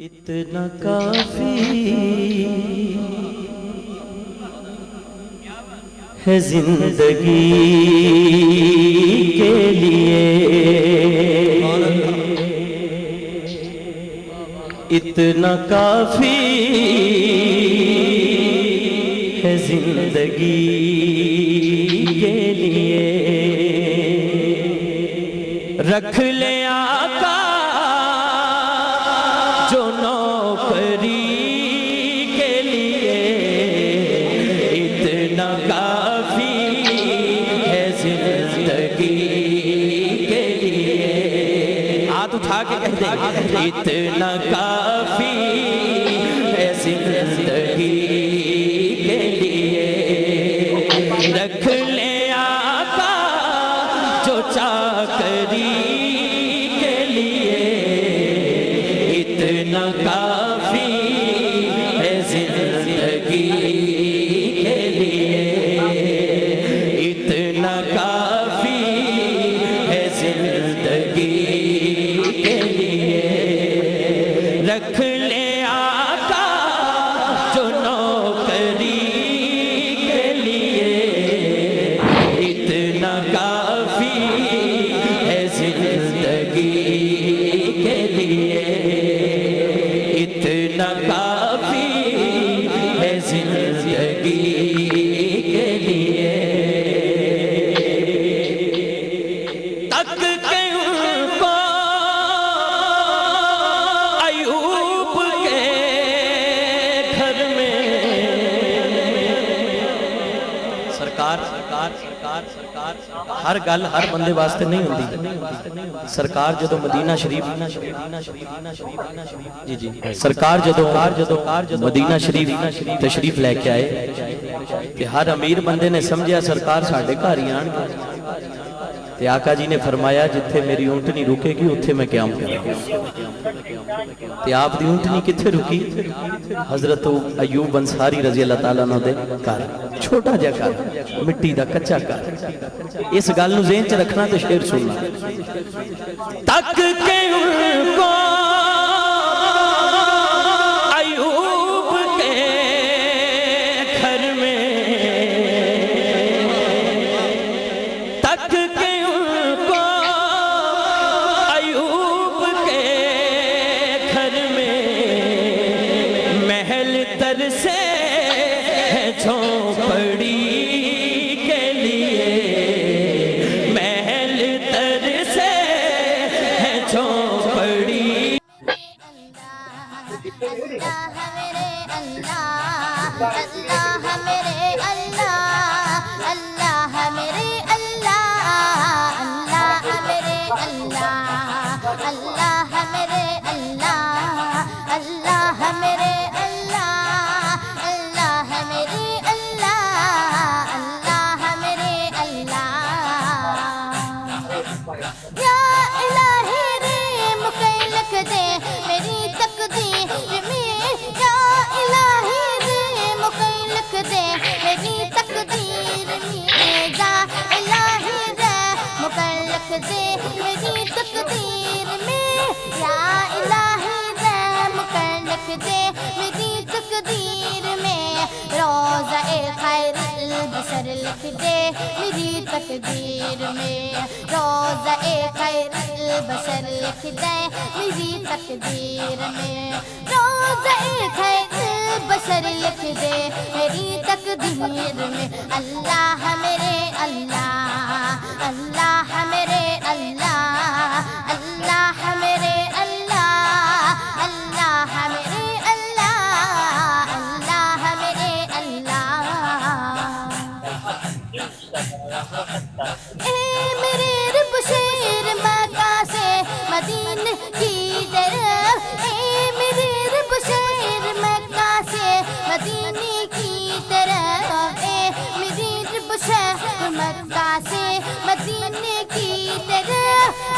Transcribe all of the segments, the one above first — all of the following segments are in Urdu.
اتنا کافی ہے زندگی کے لیے، اتنا کافی ہے زندگی کے لیے، رکھ لے آقا جو نوکری کے لیے، اتنا کافی ہے زندگی کے لیے، ہاتھ اٹھا کے کہہ دیں اتنا کافی ہے زندگی کے لیے، رکھ لے آقا جو چاکری کے لیے، اتنا کافی ہے زندگی کے لیے، اتنا کافی ہے زندگی کے لیے، رکھ لے آقا جو نوکری کے لیے، اتنا کافی ہے زندگی کے لیے، اتنا کافی ہے زندگی کے لیے، تک کے ان کو ایوب کے گھر میں سرکار ہر گل ہر بندے واسطے نہیں ہوتی، سرکار جدو مدینہ شریف جی سرکار جدو مدینہ شریف تشریف لے کے آئے کہ ہر امیر بندے نے سمجھیا سرکار ساڑھے گھر ہی آن گے، تے آقا جی نے فرمایا جتھے میری اونٹنی رکے گی اتھے میں قیام کروں گا، تے آپ دی اونٹنی کتھے رکی؟ حضرت ایوب انصاری رضی اللہ تعالیٰ عنہ دے گھر، چھوٹا جا گھر، مٹی دا کچا گھر، اس گل نو ذہن چ رکھنا تے شعر سننا، تک کے ان کو ایوب کے گھر میں، تک کے ان کو ایوب کے گھر میں، محل تر سے ہے جھونپڑی کے لیے، محل تر سے ہے جھونپڑی، اللہ میرے اللہ، اللہ میرے اللہ، اللہ میرے اللہ، اللہ میرے اللہ، اللہ میرے اللہ، اللہ میرے اللہ، اللہ میرے اللہ، اللہ میرے اللہ، یا الہی رے مکئی لکھ دے میری تقدیر میں، یا الہی رے مکئی لکھ دے میری تقدیر میں، یا الہی رے مکئی لکھ دے میری تقدیر میں، یا الہی رے مکئی لکھ دے میری تقدیر میں، روضہ خیر البشر لکھ دے میری تقدیر میں، روضہ خیر البشر لکھ دے میری تقدیر میں، روضہ خیر البشر لکھ دے میری تقدیر میں، اللہ میرے اللہ، اللہ میرے اللہ، اللہ میرے اللہ، اللہ میرے اللہ، اللہ میرے اللہ، اے میرے رب شیر مکہ سے مدینہ کی طرف، اے میرے رب شیر مکہ سے مدینہ کی طرف، اے میرے رب شیر مکہ سے مدینہ کی طرف،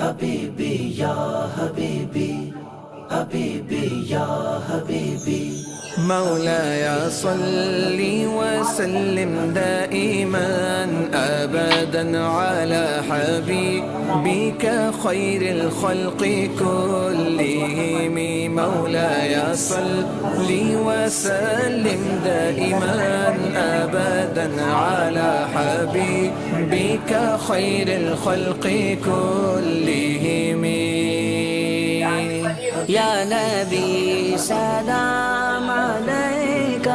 حبيبي يا حبيبي حبيبي يا حبيبي مولاي صل وسلم دائما أبدا على حبيبك خير الخلق كلهم. مولاي صل وسلم دائما أبدا على حبيبك خير الخلق كلهم. يا نبي سلام عليك،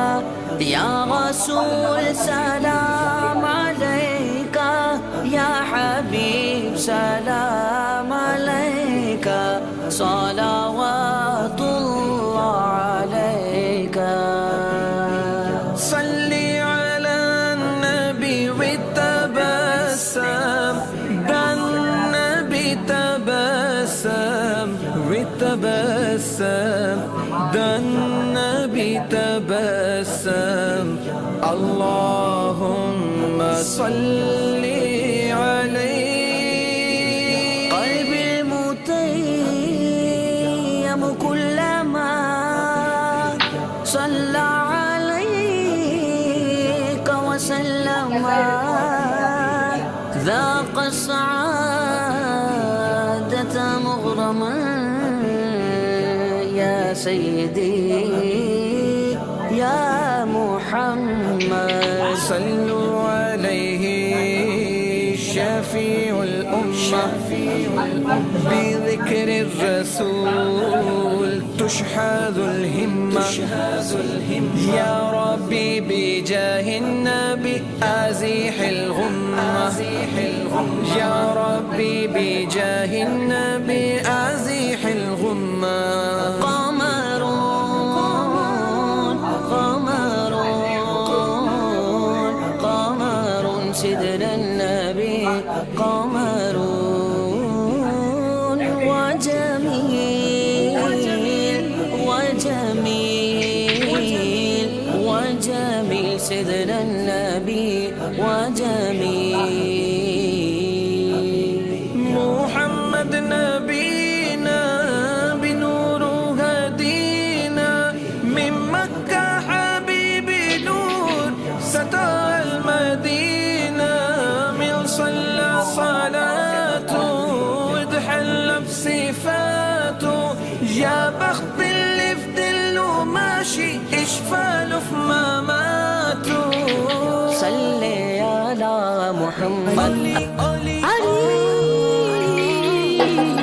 يا رسول سلام عليك، يا حبيب سلام عليك، صلوات الله عليك. صل على النبي وتبسم، ده النبي تبسم وتبسم، ده النبي تبسم. اللهم صل عليه. قلبي المتيم كلما صلى عليك وسلم ذاق السعادة مغرما. يا سيدي يا محمد صلوا عليه شفيع الأمة. بذكر الرسول تشحذ الهمة. يا ربي بجاه النبي أزيح الغمة. يا ربي بجاه النبي أزيح الغمة. قمر سدر النبي قمرون وجميل وجميل سدر النبي وجميل. محمد نبينا بنور هدينا من مكة حبيبي نور ستى المدينة. من صلى صلاته وتحل بصفاته. يا بخت اللي في دله ماشي اشفاله في مماته. صلي على محمد.